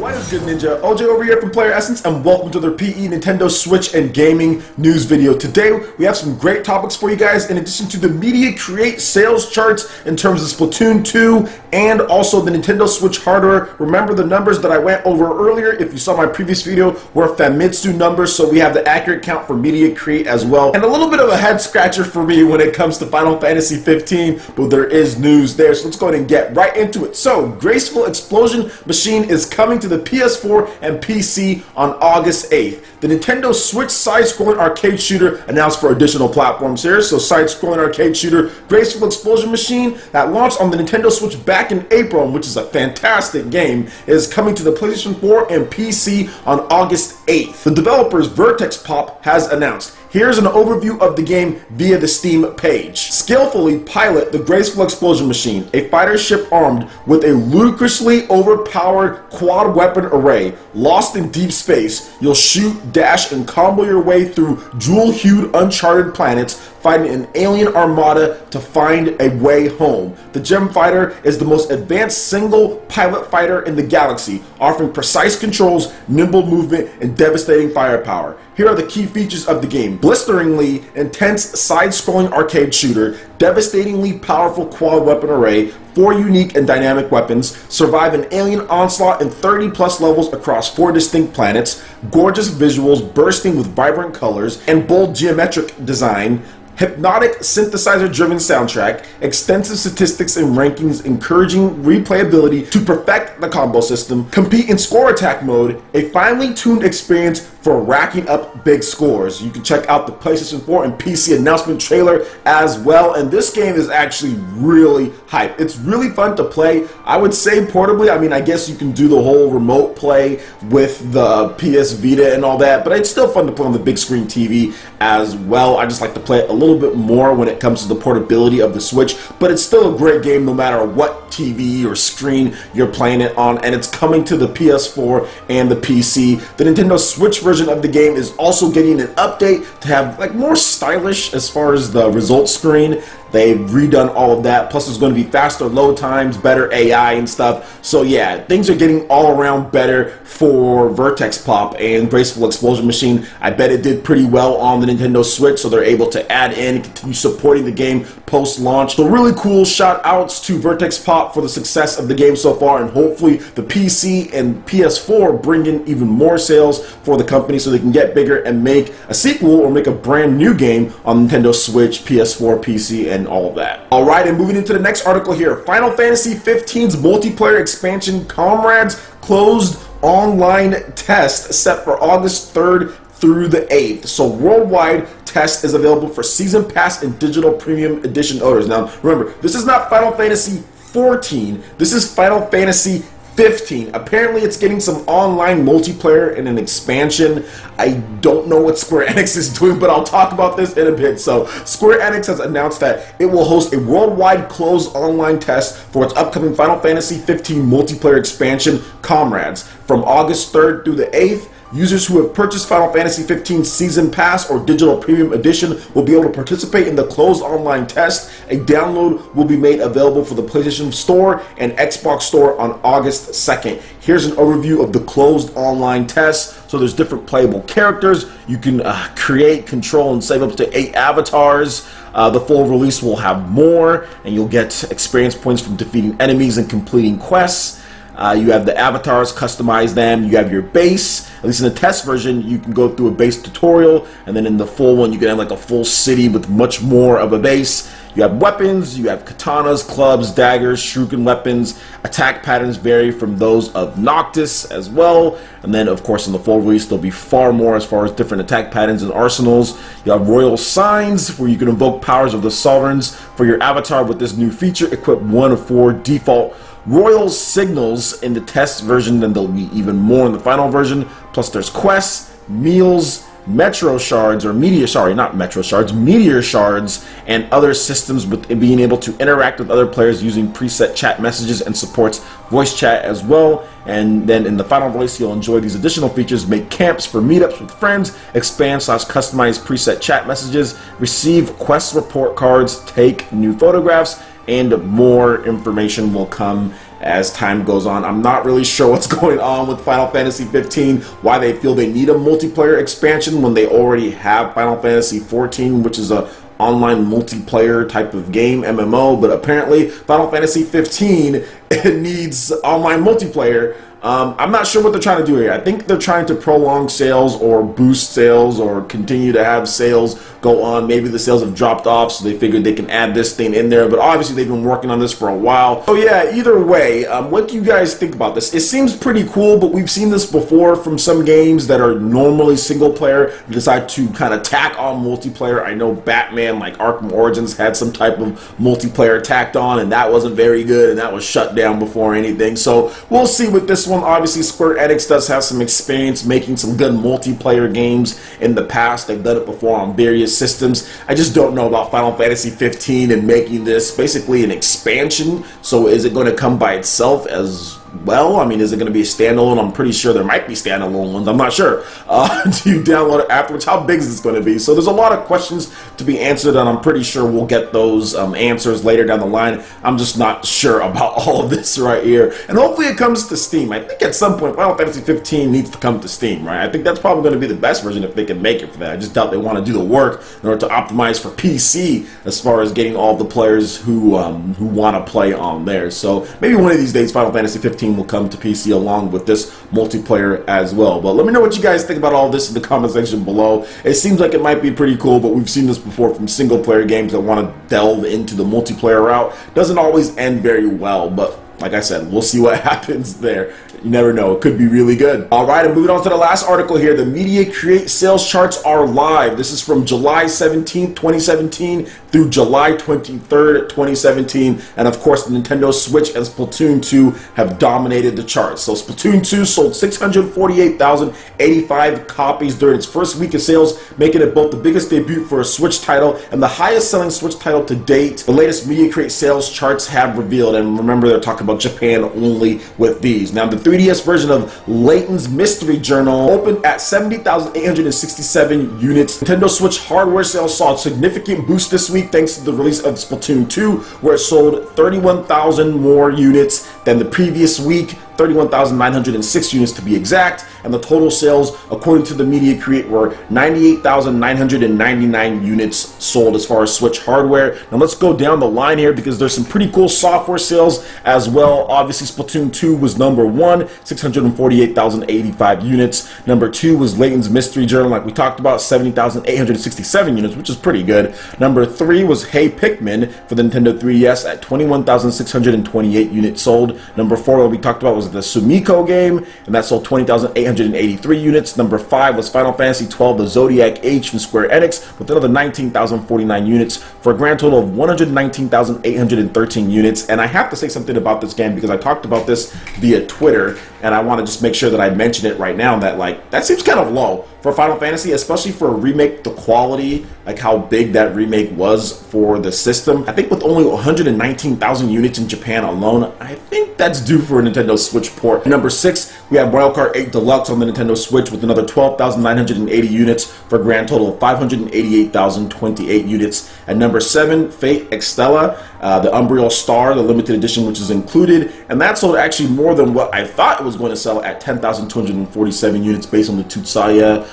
What is good, Ninja? OJ over here from PlayerEssence, and welcome to the PE Nintendo Switch and Gaming news video. Today, we have some great topics for you guys, in addition to the Media Create sales charts in terms of Splatoon 2 and also the Nintendo Switch hardware. Remember the numbers that I went over earlier, if you saw my previous video, were Famitsu numbers, so we have the accurate count for Media Create as well. And a little bit of a head scratcher for me when it comes to Final Fantasy 15, but there is news there, so let's go ahead and get right into it. So, Graceful Explosion Machine is coming to the PS4 and PC on August 8th. The Nintendo Switch side-scrolling arcade shooter announced for additional platforms here. So side-scrolling arcade shooter Graceful Explosion Machine that launched on the Nintendo Switch back in April, which is a fantastic game, is coming to the PlayStation 4 and PC on August 8th. The developers Vertex Pop has announced. Here's an overview of the game via the Steam page. Skillfully pilot the Graceful Explosion Machine, a fighter ship armed with a ludicrously overpowered quad weapon array. Lost in deep space, you'll shoot, dash, and combo your way through jewel-hued uncharted planets, fighting an alien armada to find a way home. The Gem Fighter is the most advanced single pilot fighter in the galaxy, offering precise controls, nimble movement, and devastating firepower. Here are the key features of the game. Blisteringly intense side-scrolling arcade shooter, devastatingly powerful quad weapon array, 4 unique and dynamic weapons, survive an alien onslaught in 30+ levels across 4 distinct planets, gorgeous visuals bursting with vibrant colors, and bold geometric design, hypnotic synthesizer-driven soundtrack, extensive statistics and rankings encouraging replayability to perfect the combo system, compete in score attack mode, a finely tuned experience for racking up big scores. You can check out the PlayStation 4 and PC announcement trailer as well, and this game is actually really hype. It's really fun to play. I would say portably. I mean, I guess you can do the whole remote play with the PS Vita and all that, but it's still fun to play on the big screen TV as well. I just like to play it a little bit more when it comes to the portability of the Switch, but it's still a great game no matter what TV or screen you're playing it on, and it's coming to the PS4 and the PC. The Nintendo Switch version of the game is also getting an update to have like more stylish as far as the results screen. They've redone all of that, plus there's going to be faster load times, better AI and stuff. So yeah, things are getting all around better for Vertex Pop and Graceful Explosion Machine. I bet it did pretty well on the Nintendo Switch, so they're able to add in and continue supporting the game post-launch. So really cool shout outs to Vertex Pop for the success of the game so far, and hopefully the PC and PS4 bring in even more sales for the company so they can get bigger and make a sequel or make a brand new game on Nintendo Switch, PS4, PC, and all of that. Alright, and moving into the next article here. Final Fantasy 15's multiplayer expansion Comrades closed online test set for August 3rd through the 8th. So worldwide test is available for Season Pass and Digital Premium Edition owners. Now remember, this is not Final Fantasy 14, this is Final Fantasy 15. Apparently it's getting some online multiplayer and an expansion. I don't know what Square Enix is doing, but I'll talk about this in a bit. So Square Enix has announced that it will host a worldwide closed online test for its upcoming Final Fantasy 15 multiplayer expansion Comrades from August 3rd through the 8th. Users who have purchased Final Fantasy 15 Season Pass or Digital Premium Edition will be able to participate in the closed online test. A download will be made available for the PlayStation Store and Xbox Store on August 2nd. Here's an overview of the closed online test. So there's different playable characters. You can create, control, and save up to 8 avatars. The full release will have more, and you'll get experience points from defeating enemies and completing quests. You have the avatars, customize them, you have your base. At least in the test version, you can go through a base tutorial, and then in the full one, you can have like a full city with much more of a base. You have weapons, you have katanas, clubs, daggers, shuriken weapons. Attack patterns vary from those of Noctis as well. And then, of course, in the full release, there'll be far more as far as different attack patterns and arsenals. You have royal signs, where you can invoke powers of the sovereigns. For your avatar with this new feature, equip 1 of 4 default royal signals in the test version, then there'll be even more in the final version. Plus there's quests, meals, metro shards, or meteor, sorry, not metro shards, meteor shards, and other systems with being able to interact with other players using preset chat messages, and supports voice chat as well. And then in the final release, you'll enjoy these additional features: make camps for meetups with friends, expand/customize preset chat messages, receive quest report cards, take new photographs, and more information will come as time goes on. I'm not really sure what's going on with Final Fantasy 15, why they feel they need a multiplayer expansion when they already have Final Fantasy 14, which is a online multiplayer type of game, MMO, but apparently Final Fantasy 15 it needs online multiplayer. I'm not sure what they're trying to do here. I think they're trying to prolong sales or boost sales or continue to have sales go on. Maybe the sales have dropped off, so they figured they can add this thing in there, but obviously they've been working on this for a while. So yeah, either way, what do you guys think about this? It seems pretty cool, but we've seen this before from some games that are normally single player decide to kind of tack on multiplayer. I know Batman, like Arkham Origins, had some type of multiplayer tacked on, and that wasn't very good, and that was shut down before anything. So we'll see with this one. Obviously, Square Enix does have some experience making some good multiplayer games in the past. They've done it before on various systems. I just don't know about Final Fantasy 15 and making this basically an expansion. So is it going to come by itself as well? I mean, is it going to be a standalone? I'm pretty sure there might be standalone ones. I'm not sure. Do you download it afterwards? How big is this going to be? So there's a lot of questions to be answered, and I'm pretty sure we'll get those answers later down the line. I'm just not sure about all of this right here. And hopefully it comes to Steam. I think at some point Final Fantasy 15 needs to come to Steam, right? I think that's probably going to be the best version if they can make it for that. I just doubt they want to do the work in order to optimize for PC as far as getting all the players who want to play on there. So maybe one of these days Final Fantasy 15 will come to PC along with this multiplayer as well. But let me know what you guys think about all this in the comment section below. It seems like it might be pretty cool, but we've seen this before from single player games that want to delve into the multiplayer route. Doesn't always end very well, but like I said, we'll see what happens there. You never know. It could be really good. All right, and moving on to the last article here. The Media Create sales charts are live. This is from July 17th, 2017 through July 23rd, 2017. And of course, the Nintendo Switch and Splatoon 2 have dominated the charts. So Splatoon 2 sold 648,085 copies during its first week of sales, making it both the biggest debut for a Switch title and the highest selling Switch title to date. The latest Media Create sales charts have revealed, and remember they're talking about Japan only with these. Now the 3DS version of Layton's Mystery Journal opened at 70,867 units. Nintendo Switch hardware sales saw a significant boost this week thanks to the release of Splatoon 2, where it sold 31,000 more units than the previous week, 31,906 units to be exact, and the total sales, according to the Media Create, were 98,999 units sold as far as Switch hardware. Now let's go down the line here because there's some pretty cool software sales as well. Obviously, Splatoon 2 was number 1, 648,085 units. Number 2 was Layton's Mystery Journal, like we talked about, 70,867 units, which is pretty good. Number 3 was Hey Pikmin for the Nintendo 3DS at 21,628 units sold. Number 4, what we talked about, was the Sumiko game, and that sold 20,883 units. Number 5 was Final Fantasy 12 The Zodiac Age from Square Enix with another 19,049 units for a grand total of 119,813 units. And I have to say something about this game because I talked about this via Twitter, and I want to just make sure that I mention it right now, that like that seems kind of low for Final Fantasy, especially for a remake. The quality, like how big that remake was for the system, I think with only 119,000 units in Japan alone, I think that's due for a Nintendo Switch port. Number 6, we have Mario Kart 8 Deluxe on the Nintendo Switch with another 12,980 units for a grand total of 588,028 units. At number 7, Fate Extella, the Umbriel Star, the limited edition, which is included, and that sold actually more than what I thought it was going to sell at 10,247 units based on the Tutsaya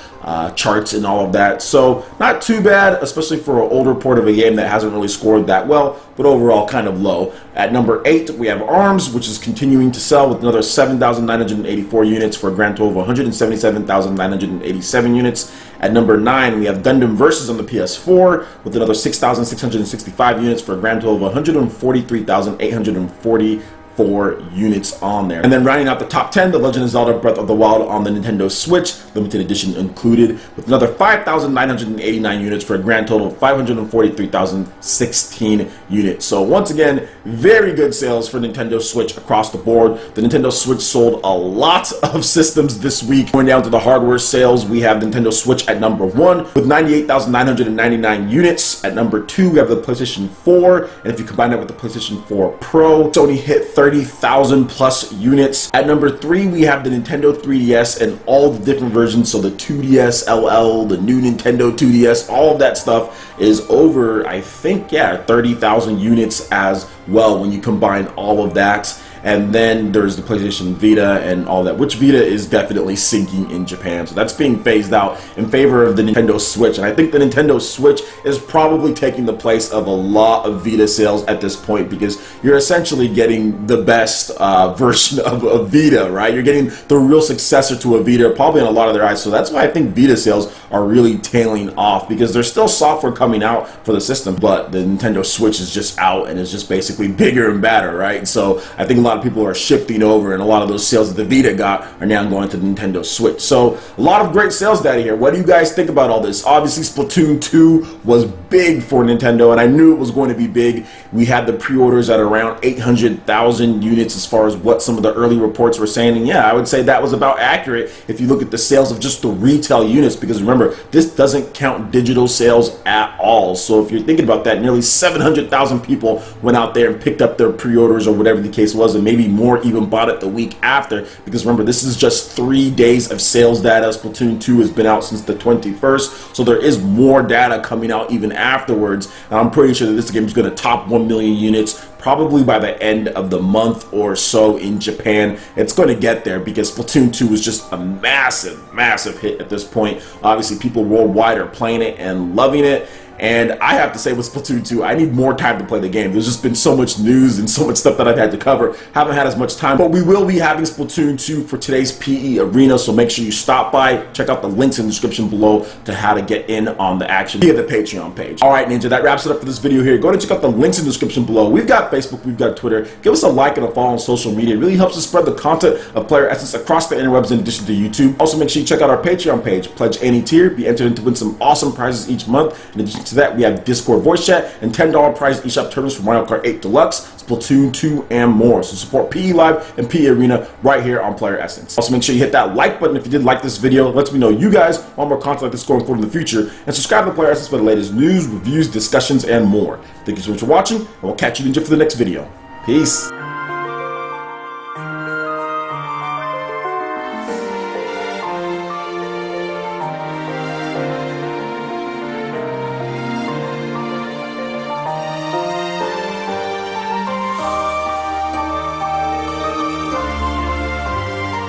charts and all of that. So not too bad, especially for an older port of a game that hasn't really scored that well, but overall kind of low. At number 8, we have ARMS, which is continuing to sell with another 7,984 units for a grand total of 177,987 units. At number 9, we have Gundam Versus on the PS4 with another 6,665 units for a grand total of 143,844 units on there. And then rounding out the top 10, The Legend of Zelda Breath of the Wild on the Nintendo Switch, limited edition included, with another 5,989 units for a grand total of 543,016 units. So once again, very good sales for Nintendo Switch across the board. The Nintendo Switch sold a lot of systems this week. Going down to the hardware sales, we have Nintendo Switch at number 1 with 98,999 units. At number 2, we have the PlayStation 4, and if you combine that with the PlayStation 4 Pro, Sony hit 30,000 plus units. At number 3, we have the Nintendo 3DS and all the different versions, so the 2DS LL, the new Nintendo 2DS, all of that stuff is over, I think, yeah, 30,000 units as well when you combine all of that. and then there's the PlayStation Vita and all that, which Vita is definitely sinking in Japan, so that's being phased out in favor of the Nintendo Switch. And I think the Nintendo Switch is probably taking the place of a lot of Vita sales at this point, because you're essentially getting the best version of a Vita, right? You're getting the real successor to a Vita, probably in a lot of their eyes. So that's why I think Vita sales are really tailing off, because there's still software coming out for the system, but the Nintendo Switch is just out and is just basically bigger and badder, right? So I think a lot of people are shifting over, and a lot of those sales that the Vita got are now going to the Nintendo Switch. So a lot of great sales data here. What do you guys think about all this? Obviously, Splatoon 2 was big for Nintendo, and I knew it was going to be big. We had the pre-orders at around 800,000 units as far as what some of the early reports were saying, and yeah, I would say that was about accurate if you look at the sales of just the retail units, because remember, this doesn't count digital sales at all. So if you're thinking about that, nearly 700,000 people went out there and picked up their pre-orders or whatever the case was, and maybe more even bought it the week after, because remember, this is just 3 days of sales data. Splatoon 2 has been out since the 21st, so there is more data coming out even afterwards, and I'm pretty sure that this game is going to top 1 million units probably by the end of the month or so in Japan. It's going to get there, because Splatoon 2 is just a massive hit at this point. Obviously, people worldwide are playing it and loving it. And I have to say, with Splatoon 2, I need more time to play the game. There's just been so much news and so much stuff that I've had to cover. Haven't had as much time, but we will be having Splatoon 2 for today's PE Arena, so make sure you stop by. Check out the links in the description below to how to get in on the action via the Patreon page. Alright, Ninja, that wraps it up for this video here. Go ahead and check out the links in the description below. We've got Facebook, we've got Twitter. Give us a like and a follow on social media. It really helps us spread the content of PlayerEssence across the interwebs in addition to YouTube. Also, make sure you check out our Patreon page. Pledge any tier, be entered in to win some awesome prizes each month. In addition to that, we have Discord voice chat and $10 prize eShop tournaments for Mario Kart 8 Deluxe, Splatoon 2, and more. So support PE Live and PE Arena right here on PlayerEssence. Also, make sure you hit that like button if you did like this video. It lets me know you guys want more content like this going forward in the future. And subscribe to PlayerEssence for the latest news, reviews, discussions, and more. Thank you so much for watching, and we'll catch you, Ninja, for the next video. Peace.